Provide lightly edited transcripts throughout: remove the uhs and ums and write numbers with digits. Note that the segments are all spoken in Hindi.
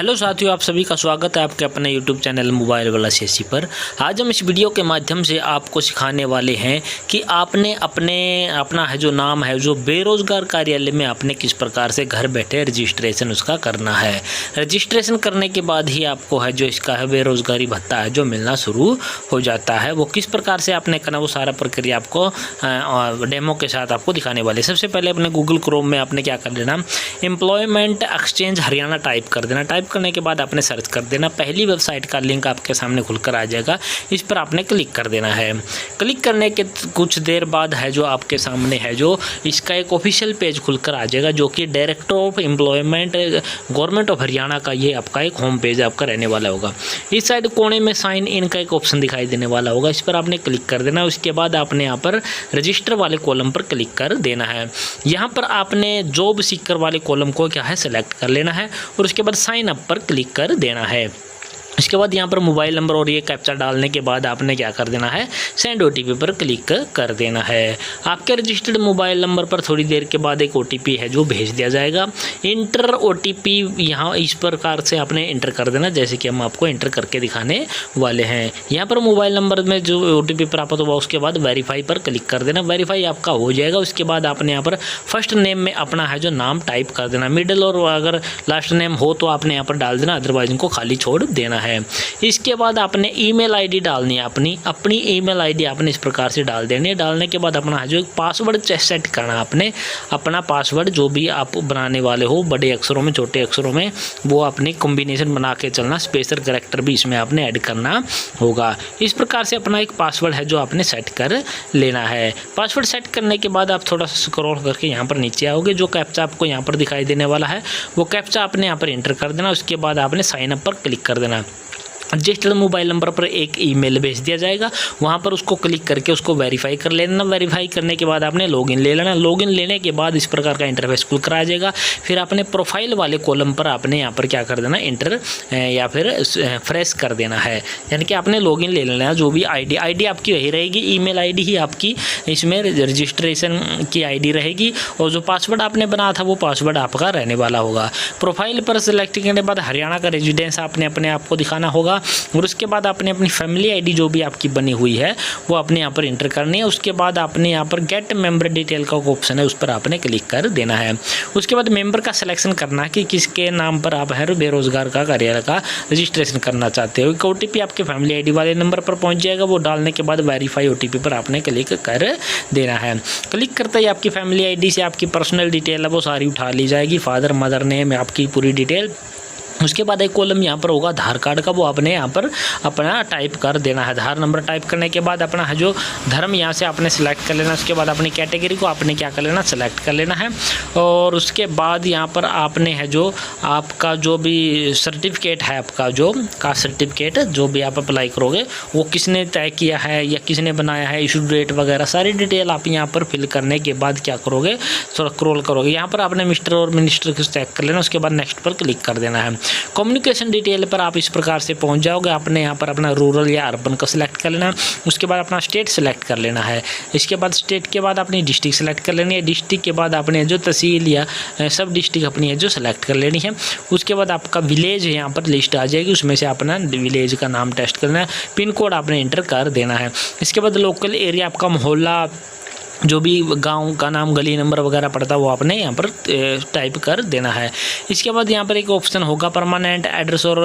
हेलो साथियों, आप सभी का स्वागत है आपके अपने यूट्यूब चैनल मोबाइल वाला सीएससी पर। आज हम इस वीडियो के माध्यम से आपको सिखाने वाले हैं कि आपने अपना है जो नाम है जो बेरोज़गार कार्यालय में आपने किस प्रकार से घर बैठे रजिस्ट्रेशन उसका करना है। रजिस्ट्रेशन करने के बाद ही आपको है जो इसका है बेरोज़गारी भत्ता है जो मिलना शुरू हो जाता है। वो किस प्रकार से आपने करना वो सारा प्रक्रिया आपको डेमो के साथ आपको दिखाने वाले। सबसे पहले अपने गूगल क्रोम में आपने क्या कर देना, एम्प्लॉयमेंट एक्सचेंज हरियाणा टाइप कर देना। टाइप करने के बाद आपने सर्च कर देना, पहली वेबसाइट का लिंक आपके सामने खुलकर आ जाएगा। इस पर आपने क्लिक कर देना है। क्लिक करने के कुछ देर बाद है जो आपके सामने है जो इसका एक ऑफिशियल पेज खुलकर आ जाएगा जो कि director of employment government of Haryana का ये आपका एक होम पेज आपका रहने वाला होगा। इस साइड कोने में साइन इन का एक ऑप्शन दिखाई देने वाला होगा, इस पर आपने क्लिक कर देना। उसके बाद आपने यहाँ पर रजिस्टर वाले कॉलम पर क्लिक कर देना है। यहाँ पर आपने जॉब सीकर वाले कॉलम को क्या है सेलेक्ट कर लेना है और उसके बाद साइन अप पर क्लिक कर देना है। इसके बाद यहाँ पर मोबाइल नंबर और ये कैप्चा डालने के बाद आपने क्या कर देना है, सेंड ओटीपी पर क्लिक कर देना है। आपके रजिस्टर्ड मोबाइल नंबर पर थोड़ी देर के बाद एक ओटीपी है जो भेज दिया जाएगा। इंटर ओटीपी यहाँ इस प्रकार से आपने इंटर कर देना जैसे कि हम आपको इंटर करके दिखाने वाले हैं। यहाँ पर मोबाइल नंबर में जो ओटीपी प्राप्त होगा उसके बाद वेरीफाई पर क्लिक कर देना। वेरीफाई आपका हो जाएगा। उसके बाद आपने यहाँ पर फर्स्ट नेम में अपना है जो नाम टाइप कर देना। मिडिल और अगर लास्ट नेम हो तो आपने यहाँ पर डाल देना, अदरवाइज इनको खाली छोड़ देना है। इसके बाद आपने ईमेल आईडी डालनी है। अपनी ईमेल आईडी आपने इस प्रकार से डाल देनी है। डालने के बाद अपना जो पासवर्ड सेट करना, आपने अपना पासवर्ड जो भी आप बनाने वाले हो बड़े अक्षरों में छोटे अक्षरों में वो अपनी कॉम्बिनेशन बना के चलना। स्पेशल कैरेक्टर भी इसमें आपने ऐड करना होगा। इस प्रकार से अपना एक पासवर्ड है जो आपने सेट कर लेना है। पासवर्ड सेट करने के बाद आप थोड़ा सा स्क्रॉल करके यहाँ पर नीचे आओगे। जो कैप्चा आपको यहाँ पर दिखाई देने वाला है वो कैप्चा आपने यहाँ पर एंटर कर देना। उसके बाद आपने साइन अप पर क्लिक कर देना। रजिस्टर्ड मोबाइल नंबर पर एक ईमेल भेज दिया जाएगा, वहां पर उसको क्लिक करके उसको वेरीफाई कर लेना। वेरीफाई करने के बाद आपने लॉगिन ले लेना। लॉगिन लेने के बाद इस प्रकार का इंटरफेस खुल कर आ जाएगा। फिर आपने प्रोफाइल वाले कॉलम पर आपने यहाँ पर क्या कर देना, इंटर या फिर फ्रेश कर देना है। यानी कि आपने लॉगिन ले लेना। जो भी आईडी आपकी वही रहेगी, ईमेल आईडी ही आपकी इसमें रजिस्ट्रेशन की आईडी रहेगी और जो पासवर्ड आपने बनाया था वो पासवर्ड आपका रहने वाला होगा। प्रोफाइल पर सेलेक्ट करने के बाद हरियाणा का रेजिडेंस आपने अपने आप को दिखाना होगा और उसके बाद आपने अपनी फैमिली आईडी जो भी आपकी बनी हुई है वो आपने यहाँ पर इंटर करनी है। उसके बाद आपने यहाँ पर गेट मेंबर डिटेल का ऑप्शन है उस पर आपने क्लिक कर देना है। उसके बाद मेंबर का सिलेक्शन करना है कि किसके नाम पर आप है बेरोजगार का कार्यालय का रजिस्ट्रेशन करना चाहते हो। एक ओटीपी आपके फैमिली आईडी वाले नंबर पर पहुँच जाएगा। वो डालने के बाद वेरीफाई ओटीपी पर आपने क्लिक कर देना है। क्लिक करते ही आपकी फैमिली आईडी से आपकी पर्सनल डिटेल है वो सारी उठा ली जाएगी, फादर मदर नेम आपकी पूरी डिटेल। उसके बाद एक कॉलम यहाँ पर होगा आधार कार्ड का, वो आपने यहाँ पर अपना टाइप कर देना है। आधार नंबर टाइप करने के बाद अपना है जो धर्म यहाँ से आपने सेलेक्ट कर लेना। उसके बाद अपनी कैटेगरी को आपने क्या कर लेना, सेलेक्ट कर लेना है। और उसके बाद यहाँ पर आपने है जो आपका जो भी सर्टिफिकेट है, आपका जो कास्ट सर्टिफिकेट जो भी आप अप्लाई करोगे वो किसने तय किया है या किसने बनाया है, इशू डेट वगैरह सारी डिटेल आप यहाँ पर फिल करने के बाद क्या करोगे, थोड़ा स्क्रॉल करोगे। यहाँ पर आपने मिस्टर और मिनिस्टर को चेक कर लेना। उसके बाद नेक्स्ट पर क्लिक कर देना है। कम्युनिकेशन डिटेल पर आप इस प्रकार से पहुंच जाओगे। आपने यहाँ पर अपना रूरल या अर्बन को सिलेक्ट कर लेना। उसके बाद अपना स्टेट सेलेक्ट कर लेना है। इसके बाद स्टेट के बाद अपनी डिस्ट्रिक्ट सेलेक्ट कर लेनी है। डिस्ट्रिक्ट के बाद आपने जो तहसील या सब डिस्ट्रिक्ट अपनी है जो सेलेक्ट कर लेनी है। उसके बाद आपका विलेज यहाँ पर लिस्ट आ जाएगी, उसमें से अपना विलेज का नाम टेस्ट करना है। पिन कोड आपने इंटर कर देना है। इसके बाद लोकल एरिया आपका मोहल्ला जो भी गांव का नाम गली नंबर वगैरह पड़ता है वो आपने यहाँ पर टाइप कर देना है। इसके बाद यहाँ पर एक ऑप्शन होगा परमानेंट एड्रेस और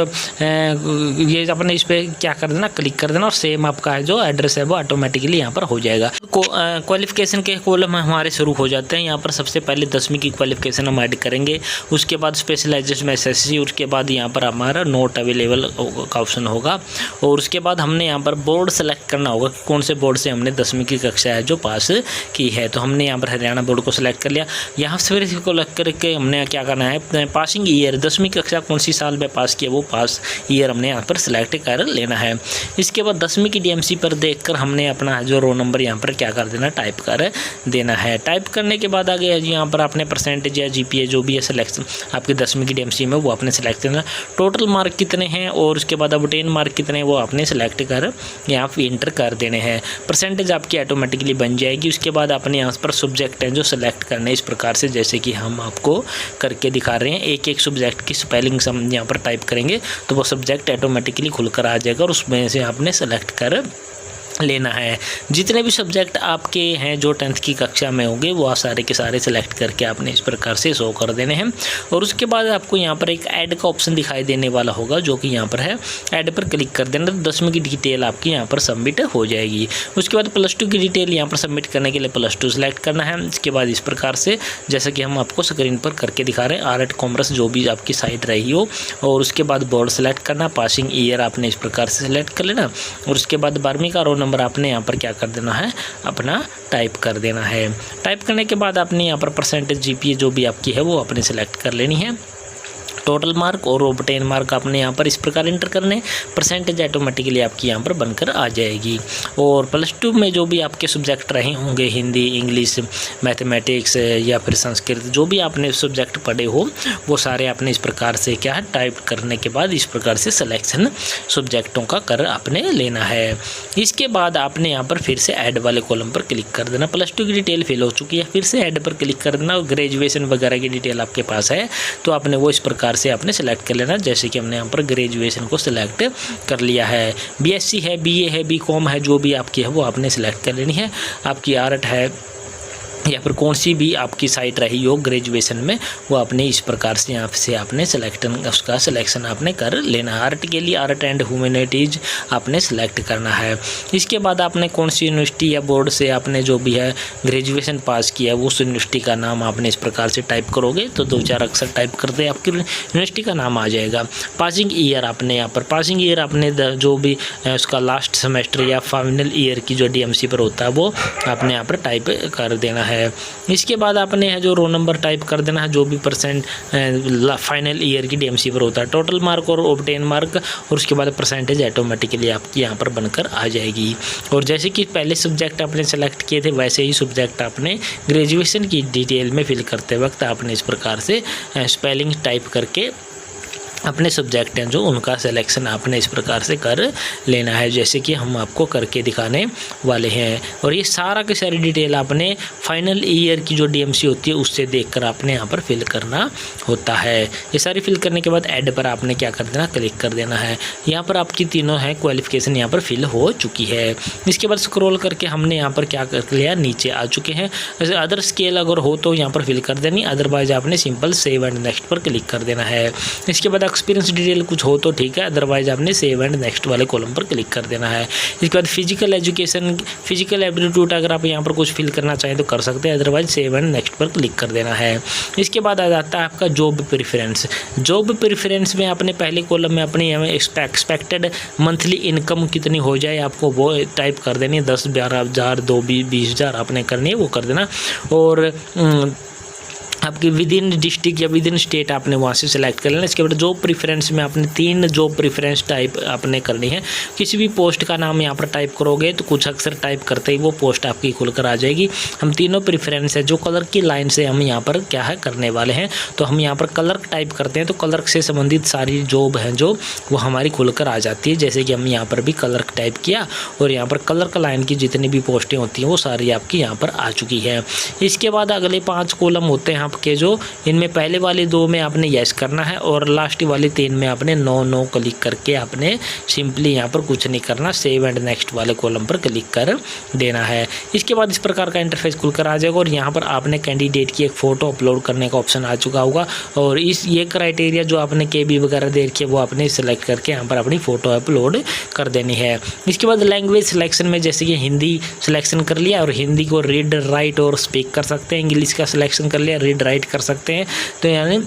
ये अपने इस पर क्या कर देना, क्लिक कर देना और सेम आपका जो एड्रेस है वो ऑटोमेटिकली यहाँ पर हो जाएगा। क्वालिफिकेशन के कॉलम हमारे शुरू हो जाते हैं। यहाँ पर सबसे पहले 10वीं की क्वालिफिकेशन हम ऐड करेंगे। उसके बाद स्पेशलाइजेशन में SSC, उसके बाद यहाँ पर हमारा नॉट अवेलेबल का ऑप्शन होगा और उसके बाद हमने यहाँ पर बोर्ड सेलेक्ट करना होगा कि कौन से बोर्ड से हमने 10वीं की कक्षा है जो पास की है। तो हमने यहाँ पर हरियाणा बोर्ड को सिलेक्ट कर लिया। यहाँ से फिर इसको लग करके हमने क्या करना है, पासिंग ईयर 10वीं कक्षा कौन सी साल में पास किया वो पास ईयर हमने यहाँ पर सिलेक्ट कर लेना है। इसके बाद 10वीं की DMC पर देखकर हमने अपना जो रोल नंबर यहाँ पर क्या कर देना, टाइप कर देना है। टाइप करने के बाद आगे यहाँ पर आपने परसेंटेज या GPA जो भी है सिलेक्शन आपकी 10वीं की DMC में वो आपने सेलेक्ट करना। टोटल मार्क कितने हैं और उसके बाद ऑब्टेन मार्क कितने हैं वो आपने सेलेक्ट कर यहाँ पर इंटर कर देने हैं। परसेंटेज आपकी ऑटोमेटिकली बन जाएगी। उसके बाद अपने यहाँ पर सब्जेक्ट हैं जो सेलेक्ट करने इस प्रकार से, जैसे कि हम आपको करके दिखा रहे हैं। एक एक सब्जेक्ट की स्पेलिंग हम यहाँ पर टाइप करेंगे तो वो सब्जेक्ट ऑटोमेटिकली खुलकर आ जाएगा और उसमें से आपने सेलेक्ट कर लेना है। जितने भी सब्जेक्ट आपके हैं जो 10th की कक्षा में होंगे वो सारे के सारे सेलेक्ट करके आपने इस प्रकार से शो कर देने हैं। और उसके बाद आपको यहाँ पर एक ऐड का ऑप्शन दिखाई देने वाला होगा, जो कि यहाँ पर है। ऐड पर क्लिक कर देना तो 10वीं की डिटेल आपकी यहाँ पर सबमिट हो जाएगी। उसके बाद +2 की डिटेल यहाँ पर सबमिट करने के लिए +2 सेलेक्ट करना है। इसके बाद इस प्रकार से जैसा कि हम आपको स्क्रीन पर करके दिखा रहे हैं, आर्ट कॉमर्स जो भी आपकी साइट रही हो। और उसके बाद बोर्ड सेलेक्ट करना, पासिंग ईयर आपने इस प्रकार से सेलेक्ट कर लेना। और उसके बाद 12वीं का रोल नंबर आपने यहाँ पर क्या कर देना है, अपना टाइप कर देना है। टाइप करने के बाद आपने यहाँ पर % GPA जो भी आपकी है वो आपने सेलेक्ट कर लेनी है। टोटल मार्क और ऑब्टेन मार्क आपने यहाँ पर इस प्रकार एंटर करने, % ऑटोमेटिकली आपकी यहाँ पर बनकर आ जाएगी। और +2 में जो भी आपके सब्जेक्ट रहे होंगे, हिंदी, इंग्लिश, मैथमेटिक्स या फिर संस्कृत, जो भी आपने सब्जेक्ट पढ़े हो वो सारे आपने इस प्रकार से क्या है टाइप करने के बाद इस प्रकार से सिलेक्शन सब्जेक्टों का कर आपने लेना है। इसके बाद आपने यहाँ पर फिर से ऐड वाले कॉलम पर क्लिक कर देना। +2 की डिटेल फिल हो चुकी है, फिर से ऐड पर क्लिक कर देना। और ग्रेजुएशन वगैरह की डिटेल आपके पास है तो आपने वो इस प्रकार से आपने सेलेक्ट कर लेना, जैसे कि हमने यहाँ पर ग्रेजुएशन को सिलेक्ट कर लिया है। BSc है, BA है, BCom है, जो भी आपकी है वो आपने सेलेक्ट कर लेनी है। आपकी आर्ट है या फिर कौन सी भी आपकी साइट रही हो ग्रेजुएशन में वो आपने इस प्रकार से यहाँ से आपने उसका सिलेक्शन आपने कर लेना है। आर्ट के लिए आर्ट एंड ह्यूमैनिटीज़ आपने सेलेक्ट करना है। इसके बाद आपने कौन सी यूनिवर्सिटी या बोर्ड से आपने जो भी है ग्रेजुएशन पास किया है उस यूनिवर्सिटी का नाम आपने इस प्रकार से टाइप करोगे तो 2-4 अक्षर टाइप करते आपकी यूनिवर्सिटी का नाम आ जाएगा। पासिंग ईयर आपने यहाँ पर पासिंग ईयर आपने जो भी उसका लास्ट सेमेस्टर या फाइनल ईयर की जो DMC पर होता है वो आपने यहाँ पर टाइप कर देना है। इसके बाद आपने जो रोल नंबर टाइप कर देना है, जो भी % फाइनल ईयर की DMC पर होता है, टोटल मार्क और ऑब्टेन मार्क, और उसके बाद % ऑटोमेटिकली आपकी यहाँ पर बनकर आ जाएगी। और जैसे कि पहले सब्जेक्ट आपने सेलेक्ट किए थे वैसे ही सब्जेक्ट आपने ग्रेजुएशन की डिटेल में फिल करते वक्त आपने इस प्रकार से स्पेलिंग टाइप करके अपने सब्जेक्ट हैं जो उनका सिलेक्शन आपने इस प्रकार से कर लेना है, जैसे कि हम आपको करके दिखाने वाले हैं। और ये सारा की सारी डिटेल आपने फाइनल ईयर की जो DMC होती है उससे देखकर आपने यहाँ पर फिल करना होता है। ये सारी फिल करने के बाद ऐड पर आपने क्या कर देना, क्लिक कर देना है। यहाँ पर आपकी तीनों है क्वालिफिकेशन यहाँ पर फिल हो चुकी है। इसके बाद स्क्रॉल करके हमने यहाँ पर क्या कर लिया, नीचे आ चुके हैं। वैसे अदर स्केल अगर हो तो यहाँ पर फिल कर देनी, अदरवाइज आपने सिंपल सेव एंड नेक्स्ट पर क्लिक कर देना है। इसके बाद एक्सपीरियंस डिटेल कुछ हो तो ठीक है, अदरवाइज आपने सेव एंड नेक्स्ट वाले कॉलम पर क्लिक कर देना है। इसके बाद फिजिकल एजुकेशन, फिजिकल एप्टीट्यूड अगर आप यहाँ पर कुछ फिल करना चाहें तो कर सकते हैं, अदरवाइज सेव एंड नेक्स्ट पर क्लिक कर देना है। इसके बाद आ जाता है आपका जॉब प्रेफरेंस। जॉब प्रेफरेंस में आपने पहले कॉलम में अपनी एक्सपेक्टेड मंथली इनकम कितनी हो जाए आपको वो टाइप कर देनी है। 10-12 हज़ार, 20 हज़ार आपने करनी है वो कर देना। और आपकी विद इन डिस्ट्रिक्ट या विद इन स्टेट आपने वहाँ से सिलेक्ट कर लेना। इसके बाद जॉब प्रेफरेंस में आपने 3 जॉब प्रेफरेंस टाइप आपने करनी है। किसी भी पोस्ट का नाम यहाँ पर टाइप करोगे तो कुछ अक्सर टाइप करते ही वो पोस्ट आपकी खुलकर आ जाएगी। हम तीनों प्रेफरेंस है जो कलर की लाइन से हम यहाँ पर क्या है करने वाले हैं, तो हम यहाँ पर कलर टाइप करते हैं तो कलर से संबंधित सारी जॉब हैं जो वो हमारी खुलकर आ जाती है। जैसे कि हम यहाँ पर भी कलर टाइप किया और यहाँ पर कलर का लाइन की जितनी भी पोस्टें होती हैं वो सारी आपकी यहाँ पर आ चुकी है। इसके बाद अगले 5 कॉलम होते हैं आपके जो इनमें पहले वाले 2 में आपने यस करना है और लास्ट वाले 3 में आपने नो क्लिक करके आपने सिंपली यहाँ पर कुछ नहीं करना, सेव एंड नेक्स्ट वाले कॉलम पर क्लिक कर देना है। इसके बाद इस प्रकार का इंटरफेस खुलकर आ जाएगा और यहाँ पर आपने कैंडिडेट की एक फ़ोटो अपलोड करने का ऑप्शन आ चुका होगा। और ये क्राइटेरिया जो आपने KB वगैरह दे रखी है वो आपने सेलेक्ट करके यहाँ पर अपनी फ़ोटो अपलोड कर देनी है। इसके बाद लैंग्वेज सिलेक्शन में जैसे कि हिंदी सिलेक्शन कर लिया और हिंदी को रीड, राइट और स्पीक कर सकते हैं। इंग्लिश का सिलेक्शन कर लिया, रीड, राइट कर सकते हैं। तो यानी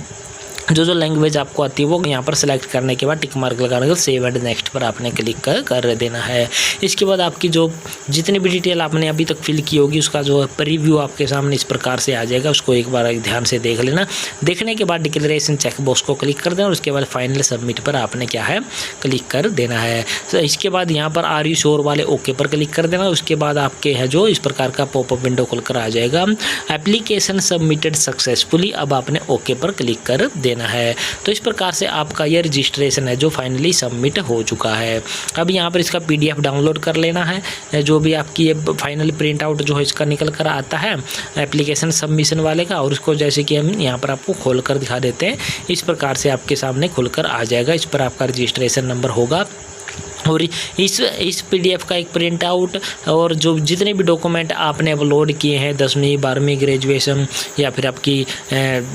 जो लैंग्वेज आपको आती है वो यहाँ पर सेलेक्ट करने के बाद टिक मार्क लगाने के सेव एंड नेक्स्ट पर आपने क्लिक कर देना है। इसके बाद आपकी जो जितनी भी डिटेल आपने अभी तक फिल की होगी उसका जो प्रीव्यू आपके सामने इस प्रकार से आ जाएगा, उसको एक बार ध्यान से देख लेना। देखने के बाद डिक्लेरेशन चेक बॉक्स को क्लिक कर देना और उसके बाद फाइनल सबमिट पर आपने क्या है क्लिक कर देना है। तो इसके बाद यहाँ पर आर यू श्योर वाले ओके पर क्लिक कर देना। उसके बाद आपके है जो इस प्रकार का पॉपअप विंडो खुलकर आ जाएगा, एप्लीकेशन सबमिटेड सक्सेसफुली। अब आपने ओके पर क्लिक कर देना देना है। तो इस प्रकार से आपका ये रजिस्ट्रेशन है जो फाइनली सबमिट हो चुका है। अब यहाँ पर इसका PDF डाउनलोड कर लेना है, जो भी आपकी ये फाइनल प्रिंट आउट जो है इसका निकल कर आता है एप्लीकेशन सबमिशन वाले का, और उसको जैसे कि हम यहाँ पर आपको खोल कर दिखा देते हैं। इस प्रकार से आपके सामने खुलकर आ जाएगा। इस पर आपका रजिस्ट्रेशन नंबर होगा और इस PDF का एक प्रिंट आउट और जो जितने भी डॉक्यूमेंट आपने अपलोड किए हैं 10वीं 12वीं ग्रेजुएशन या फिर आपकी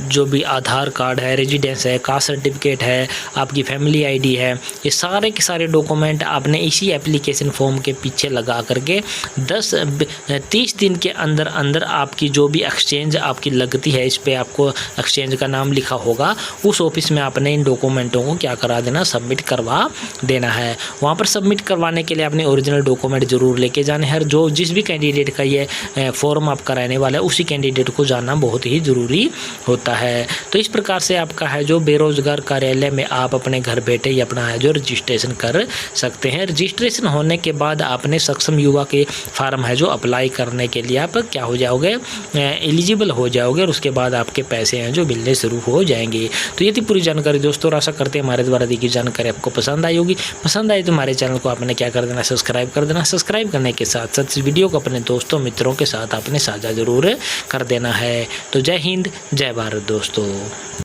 जो भी आधार कार्ड है, रेजिडेंस है, कास्ट सर्टिफिकेट है, आपकी फैमिली ID है, ये सारे के सारे डॉक्यूमेंट आपने इसी एप्लीकेशन फॉर्म के पीछे लगा करके 30 दिन के अंदर अंदर आपकी जो भी एक्सचेंज आपकी लगती है, इस पर आपको एक्सचेंज का नाम लिखा होगा, उस ऑफिस में आपने इन डॉक्यूमेंटों को क्या करा देना, सबमिट करवा देना है। वहाँ पर सबमिट करवाने के लिए आपने ओरिजिनल डॉक्यूमेंट जरूर लेके जाने हैं। जो जिस भी कैंडिडेट का ये फॉर्म आप कराने वाला है उसी कैंडिडेट को जानना बहुत ही ज़रूरी होता है। तो इस प्रकार से आपका है जो बेरोजगार कार्यालय में आप अपने घर बैठे ही अपना है जो रजिस्ट्रेशन कर सकते हैं। रजिस्ट्रेशन होने के बाद आपने सक्षम युवा के फार्म है जो अप्लाई करने के लिए आप क्या हो जाओगे, एलिजिबल हो जाओगे, और उसके बाद आपके पैसे हैं जो मिलने शुरू हो जाएंगे। तो ये थी पूरी जानकारी दोस्तों, और आशा करते हैं हमारे द्वारा दी गई जानकारी आपको पसंद आई होगी। पसंद आई तो हमारे चैनल को आपने क्या कर देना, सब्सक्राइब कर देना। सब्सक्राइब करने के साथ साथ इस वीडियो को अपने दोस्तों मित्रों के साथ आपने साझा जरूर कर देना है। तो जय हिंद, जय भारत दोस्तों।